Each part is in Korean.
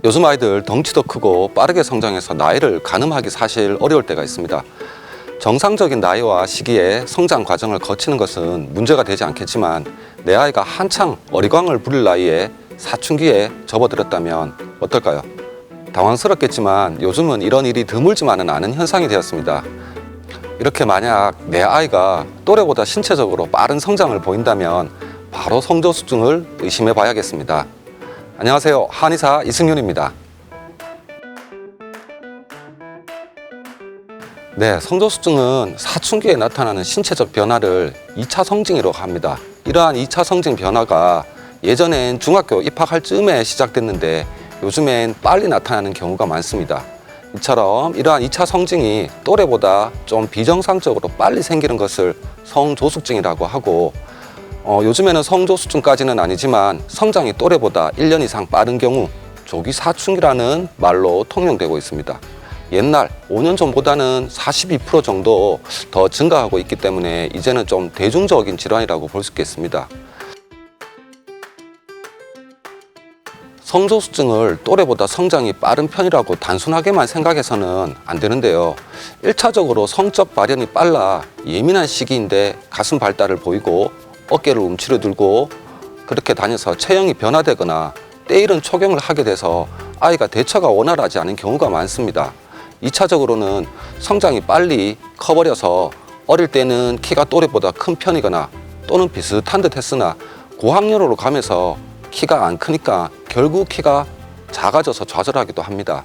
요즘 아이들 덩치도 크고 빠르게 성장해서 나이를 가늠하기 사실 어려울 때가 있습니다. 정상적인 나이와 시기에 성장 과정을 거치는 것은 문제가 되지 않겠지만 내 아이가 한창 어리광을 부릴 나이에 사춘기에 접어들었다면 어떨까요? 당황스럽겠지만 요즘은 이런 일이 드물지만은 않은 현상이 되었습니다. 이렇게 만약 내 아이가 또래보다 신체적으로 빠른 성장을 보인다면 바로 성조수증을 의심해 봐야겠습니다. 안녕하세요. 한의사 이승윤입니다. 네, 성조수증은 사춘기에 나타나는 신체적 변화를 2차 성징이라고 합니다. 이러한 2차 성징 변화가 예전엔 중학교 입학할 즈음에 시작됐는데 요즘엔 빨리 나타나는 경우가 많습니다. 이처럼 이러한 2차 성징이 또래보다 좀 비정상적으로 빨리 생기는 것을 성조숙증이라고 하고 요즘에는 성조숙증까지는 아니지만 성장이 또래보다 1년 이상 빠른 경우 조기 사춘기라는 말로 통용되고 있습니다. 옛날 5년 전보다는 42% 정도 더 증가하고 있기 때문에 이제는 좀 대중적인 질환이라고 볼 수 있겠습니다. 성조숙증을 또래보다 성장이 빠른 편이라고 단순하게만 생각해서는 안 되는데요. 1차적으로 성적 발현이 빨라 예민한 시기인데 가슴 발달을 보이고 어깨를 움츠려 들고 그렇게 다녀서 체형이 변화되거나 때이른 초경을 하게 돼서 아이가 대처가 원활하지 않은 경우가 많습니다. 2차적으로는 성장이 빨리 커버려서 어릴 때는 키가 또래보다 큰 편이거나 또는 비슷한 듯 했으나 고학년으로 가면서 키가 안 크니까 결국 키가 작아져서 좌절하기도 합니다.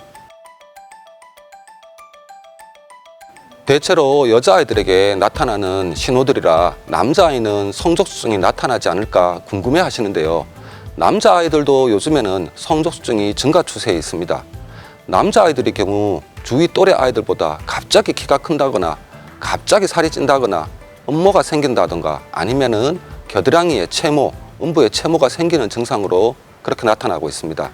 대체로 여자아이들에게 나타나는 신호들이라 남자아이는 성조숙증이 나타나지 않을까 궁금해 하시는데요. 남자아이들도 요즘에는 성조숙증이 증가 추세에 있습니다. 남자아이들의 경우 주위 또래 아이들보다 갑자기 키가 큰다거나 갑자기 살이 찐다거나 음모가 생긴다던가 아니면은 겨드랑이에 채모, 음부에 채모가 생기는 증상으로 그렇게 나타나고 있습니다.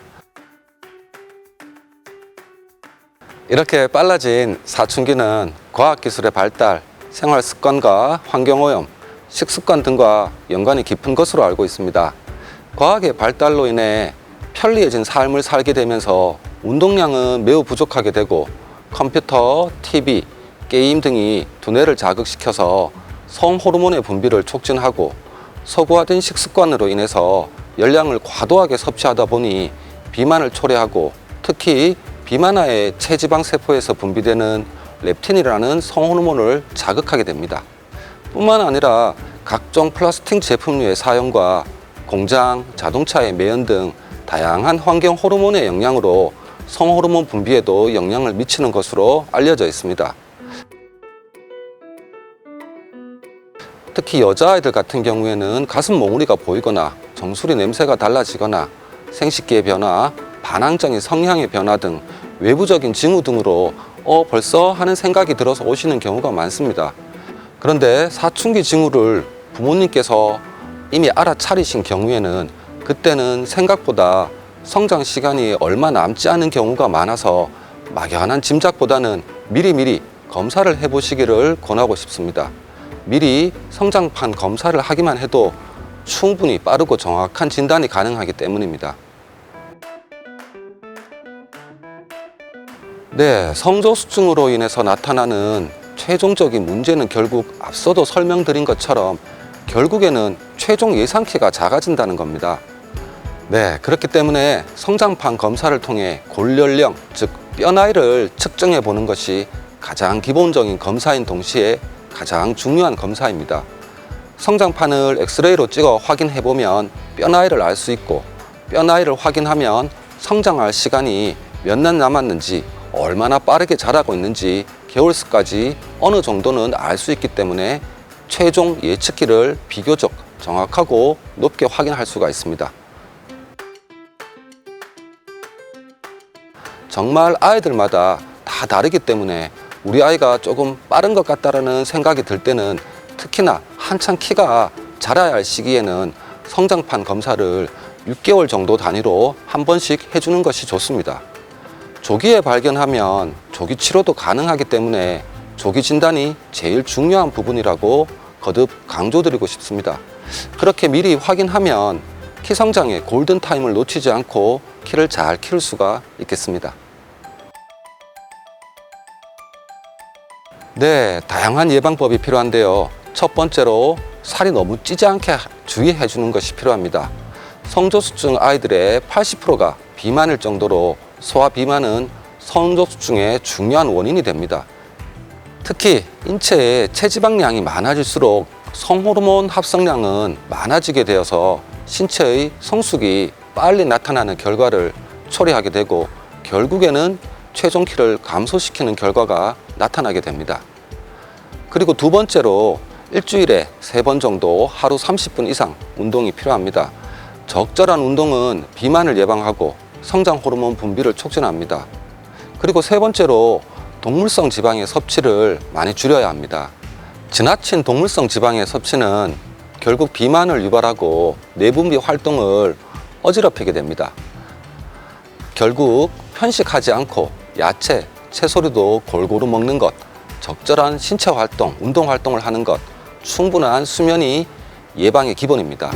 이렇게 빨라진 사춘기는 과학기술의 발달, 생활습관과 환경오염, 식습관 등과 연관이 깊은 것으로 알고 있습니다. 과학의 발달로 인해 편리해진 삶을 살게 되면서 운동량은 매우 부족하게 되고 컴퓨터, TV, 게임 등이 두뇌를 자극시켜서 성호르몬의 분비를 촉진하고 서구화된 식습관으로 인해서 열량을 과도하게 섭취하다 보니 비만을 초래하고 특히 비만아의 체지방 세포에서 분비되는 렙틴이라는 성호르몬을 자극하게 됩니다. 뿐만 아니라 각종 플라스틱 제품류의 사용과 공장, 자동차의 매연 등 다양한 환경 호르몬의 영향으로 성호르몬 분비에도 영향을 미치는 것으로 알려져 있습니다. 특히 여자아이들 같은 경우에는 가슴 몽우리가 보이거나 정수리 냄새가 달라지거나 생식기의 변화, 반항적인 성향의 변화 등 외부적인 징후 등으로 벌써 하는 생각이 들어서 오시는 경우가 많습니다. 그런데 사춘기 징후를 부모님께서 이미 알아차리신 경우에는 그때는 생각보다 성장 시간이 얼마 남지 않은 경우가 많아서 막연한 짐작보다는 미리미리 검사를 해보시기를 권하고 싶습니다. 미리 성장판 검사를 하기만 해도 충분히 빠르고 정확한 진단이 가능하기 때문입니다. 네, 성조숙증으로 인해서 나타나는 최종적인 문제는 결국 앞서도 설명드린 것처럼 결국에는 최종 예상키가 작아진다는 겁니다. 네, 그렇기 때문에 성장판 검사를 통해 골연령, 즉 뼈 나이를 측정해 보는 것이 가장 기본적인 검사인 동시에 가장 중요한 검사입니다. 성장판을 엑스레이로 찍어 확인해 보면 뼈 나이를 알 수 있고 뼈 나이를 확인하면 성장할 시간이 몇 년 남았는지 얼마나 빠르게 자라고 있는지 개월수까지 어느 정도는 알 수 있기 때문에 최종 예측기를 비교적 정확하고 높게 확인할 수가 있습니다. 정말 아이들마다 다 다르기 때문에 우리 아이가 조금 빠른 것 같다라는 생각이 들 때는 특히나 한창 키가 자라야 할 시기에는 성장판 검사를 6개월 정도 단위로 한 번씩 해주는 것이 좋습니다. 조기에 발견하면 조기 치료도 가능하기 때문에 조기 진단이 제일 중요한 부분이라고 거듭 강조드리고 싶습니다. 그렇게 미리 확인하면 키 성장의 골든타임을 놓치지 않고 키를 잘 키울 수가 있겠습니다. 네, 다양한 예방법이 필요한데요. 첫 번째로 살이 너무 찌지 않게 주의해 주는 것이 필요합니다. 성조숙증 아이들의 80%가 비만일 정도로 소아 비만은 성조숙증의 중요한 원인이 됩니다. 특히 인체에 체지방량이 많아질수록 성호르몬 합성량은 많아지게 되어서 신체의 성숙이 빨리 나타나는 결과를 초래하게 되고 결국에는 최종 키를 감소시키는 결과가 나타나게 됩니다. 그리고 두 번째로 일주일에 3번 정도 하루 30분 이상 운동이 필요합니다. 적절한 운동은 비만을 예방하고 성장 호르몬 분비를 촉진합니다. 그리고 세 번째로 동물성 지방의 섭취를 많이 줄여야 합니다. 지나친 동물성 지방의 섭취는 결국 비만을 유발하고 내분비 활동을 어지럽히게 됩니다. 결국 편식하지 않고 야채, 채소류도 골고루 먹는 것, 적절한 신체 활동, 운동 활동을 하는 것, 충분한 수면이 예방의 기본입니다.